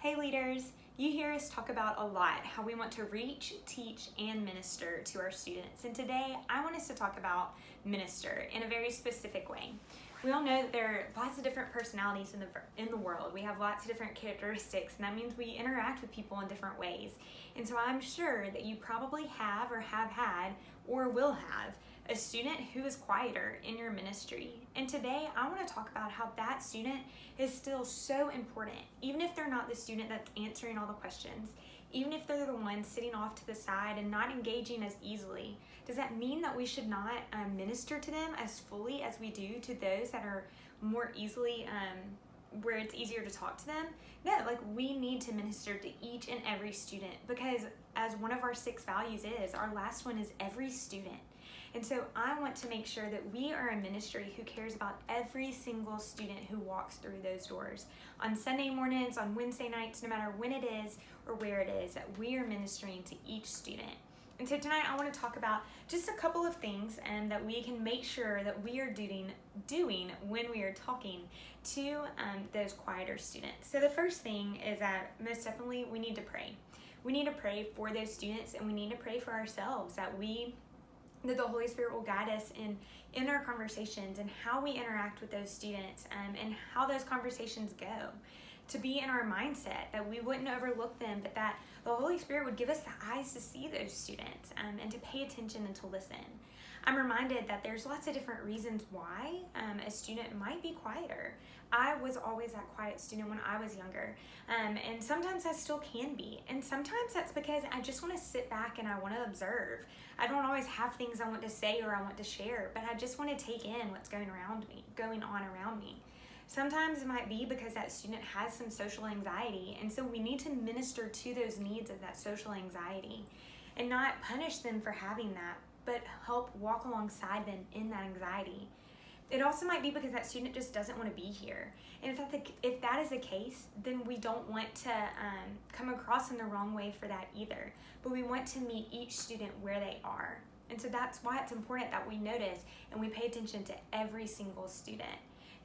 Hey leaders, you hear us talk about a lot how we want to reach, teach, and minister to our students. And today I want us to talk about minister in a very specific way. We all know that there are lots of different personalities in the world. We have lots of different characteristics, and that means we interact with people in different ways. And so I'm sure that you probably have or have had or will have a student who is quieter in your ministry. And today I want to talk about how that student is still so important, even if they're not the student that's answering all the questions, even if they're the one sitting off to the side and not engaging as easily. Does that mean that we should not minister to them as fully as we do to those that are more easily where it's easier to talk to them? No, we need to minister to each and every student, because as one of our 6 values is, our last one is every student. And so I want to make sure that we are a ministry who cares about every single student who walks through those doors. On Sunday mornings, on Wednesday nights, no matter when it is or where it is, that we are ministering to each student. And so tonight I want to talk about just a couple of things and that we can make sure that we are doing when we are talking to those quieter students. So the first thing is that most definitely we need to pray. We need to pray for those students, and we need to pray for ourselves that the Holy Spirit will guide us in our conversations and how we interact with those students and how those conversations go. To be in our mindset that we wouldn't overlook them, but that the Holy Spirit would give us the eyes to see those students and to pay attention and to listen. I'm reminded that there's lots of different reasons why a student might be quieter. I was always that quiet student when I was younger, and sometimes I still can be. And sometimes that's because I just want to sit back and I want to observe. I don't always have things I want to say or I want to share, but I just want to take in what's going on around me. Sometimes it might be because that student has some social anxiety, and so we need to minister to those needs of that social anxiety and not punish them for having that, but help walk alongside them in that anxiety. It also might be because that student just doesn't want to be here. And if that is the case, then we don't want to come across in the wrong way for that either. But we want to meet each student where they are. And so that's why it's important that we notice and we pay attention to every single student.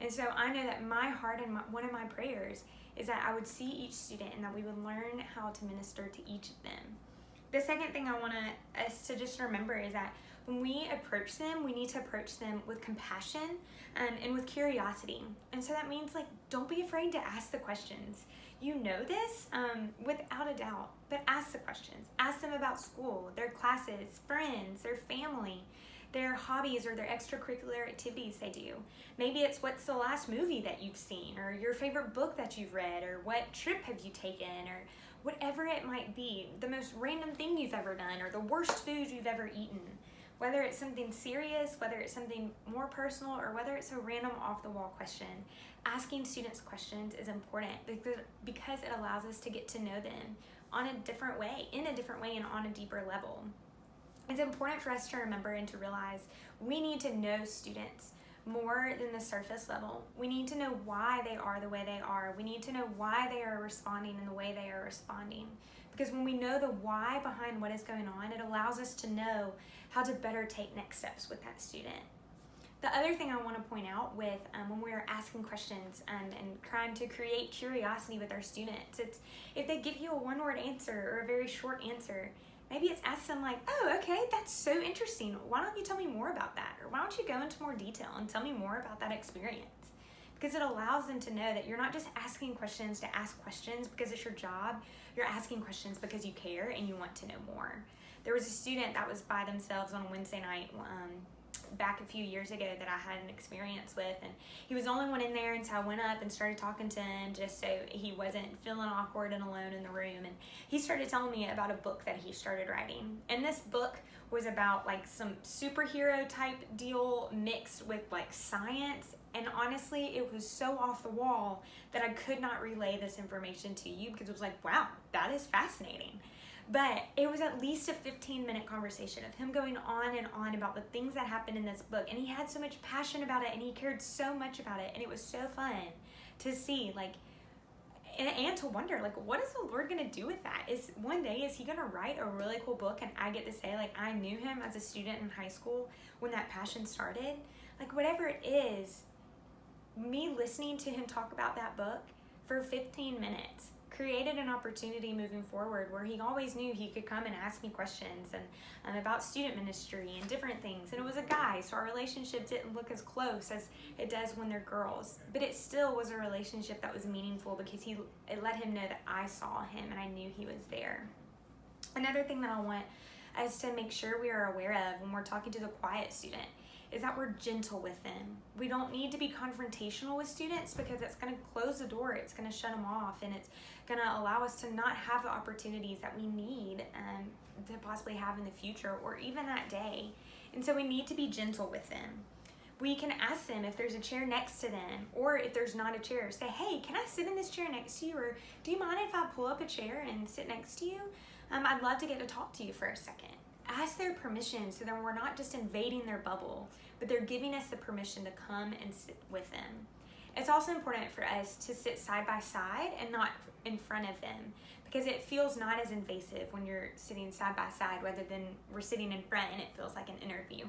And so I know that my heart and one of my prayers is that I would see each student and that we would learn how to minister to each of them. The second thing I want us to just remember is that when we approach them, we need to approach them with compassion and with curiosity. And so that means don't be afraid to ask the questions. You know this without a doubt, but ask the questions. Ask them about school, their classes, friends, their family, their hobbies or their extracurricular activities they do. Maybe it's what's the last movie that you've seen, or your favorite book that you've read, or what trip have you taken, or whatever it might be, the most random thing you've ever done, or the worst food you've ever eaten. Whether it's something serious, whether it's something more personal, or whether it's a random off-the-wall question, asking students questions is important because it allows us to get to know them in a different way and on a deeper level. It's important for us to remember and to realize we need to know students more than the surface level. We need to know why they are the way they are. We need to know why they are responding in the way they are responding. Because when we know the why behind what is going on, it allows us to know how to better take next steps with that student. The other thing I want to point out with when we're asking questions and trying to create curiosity with our students, it's if they give you a one-word answer or a very short answer, maybe it's ask them oh, okay, that's so interesting. Why don't you tell me more about that? Or why don't you go into more detail and tell me more about that experience? Because it allows them to know that you're not just asking questions to ask questions because it's your job. You're asking questions because you care and you want to know more. There was a student that was by themselves on a Wednesday night back a few years ago that I had an experience with, and he was the only one in there, and so I went up and started talking to him just so he wasn't feeling awkward and alone in the room. And he started telling me about a book that he started writing, and this book was about some superhero type deal mixed with science. And honestly, it was so off the wall that I could not relay this information to you because it was wow, that is fascinating. But it was at least a 15-minute conversation of him going on and on about the things that happened in this book. And he had so much passion about it, and he cared so much about it. And it was so fun to see, and to wonder, what is the Lord going to do with that? One day, is he going to write a really cool book and I get to say, I knew him as a student in high school when that passion started? Whatever it is, me listening to him talk about that book for 15 minutes created an opportunity moving forward where he always knew he could come and ask me questions and about student ministry and different things. And it was a guy, so our relationship didn't look as close as it does when they're girls. But it still was a relationship that was meaningful because it let him know that I saw him and I knew he was there. Another thing that I want us to make sure we are aware of when we're talking to the quiet student is that we're gentle with them. We don't need to be confrontational with students because it's going to close the door, it's going to shut them off, and it's going to allow us to not have the opportunities that we need to possibly have in the future or even that day. And so we need to be gentle with them. We can ask them if there's a chair next to them, or if there's not a chair, say, hey, can I sit in this chair next to you? Or do you mind if I pull up a chair and sit next to you? I'd love to get to talk to you for a second. Ask their permission so then we're not just invading their bubble, but they're giving us the permission to come and sit with them. It's also important for us to sit side by side and not in front of them because it feels not as invasive when you're sitting side by side rather than we're sitting in front and it feels like an interview.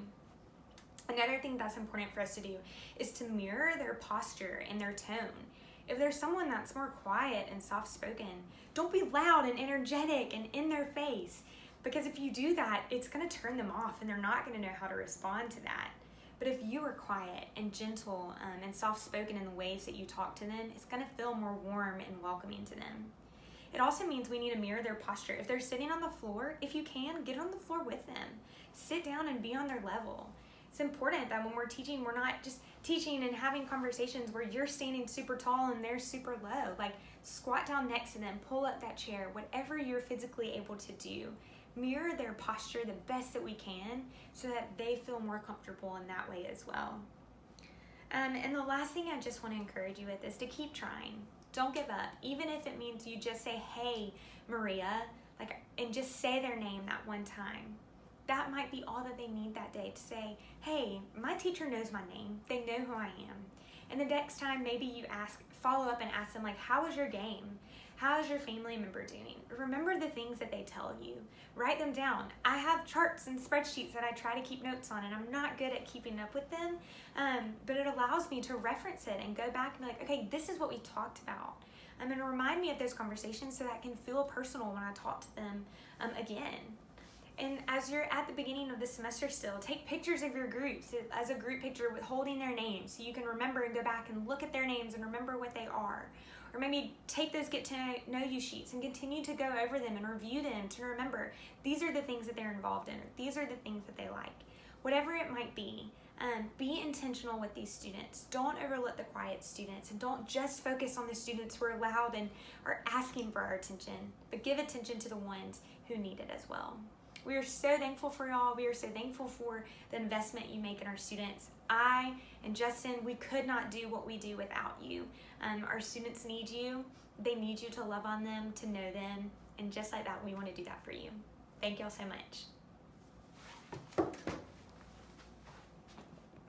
Another thing that's important for us to do is to mirror their posture and their tone. If there's someone that's more quiet and soft-spoken, don't be loud and energetic and in their face. Because if you do that, it's going to turn them off and they're not going to know how to respond to that. But if you are quiet and gentle and soft-spoken in the ways that you talk to them, it's going to feel more warm and welcoming to them. It also means we need to mirror their posture. If they're sitting on the floor, if you can, get on the floor with them. Sit down and be on their level. It's important that when we're teaching, we're not just teaching and having conversations where you're standing super tall and they're super low. Like, squat down next to them, pull up that chair, whatever you're physically able to do. Mirror their posture the best that we can so that they feel more comfortable in that way as well. And the last thing I just want to encourage you with is to keep trying. Don't give up. Even if it means you just say, hey, Maria, and just say their name that one time. That might be all that they need that day to say, hey, my teacher knows my name. They know who I am. And the next time maybe you follow up and ask them, like, how was your game? How is your family member doing? Remember the things that they tell you. Write them down. I have charts and spreadsheets that I try to keep notes on, and I'm not good at keeping up with them, but it allows me to reference it and go back and be like, okay, this is what we talked about. And remind me of those conversations so that I can feel personal when I talk to them again. And as you're at the beginning of the semester still, take pictures of your groups as a group picture with holding their names so you can remember and go back and look at their names and remember what they are. Or maybe take those get to know you sheets and continue to go over them and review them to remember these are the things that they're involved in, or these are the things that they like. Whatever it might be intentional with these students. Don't overlook the quiet students, and don't just focus on the students who are loud and are asking for our attention, but give attention to the ones who need it as well. We are so thankful for y'all. We are so thankful for the investment you make in our students. I and Justin, we could not do what we do without you. Our students need you. They need you to love on them, to know them. And just like that, we want to do that for you. Thank y'all so much.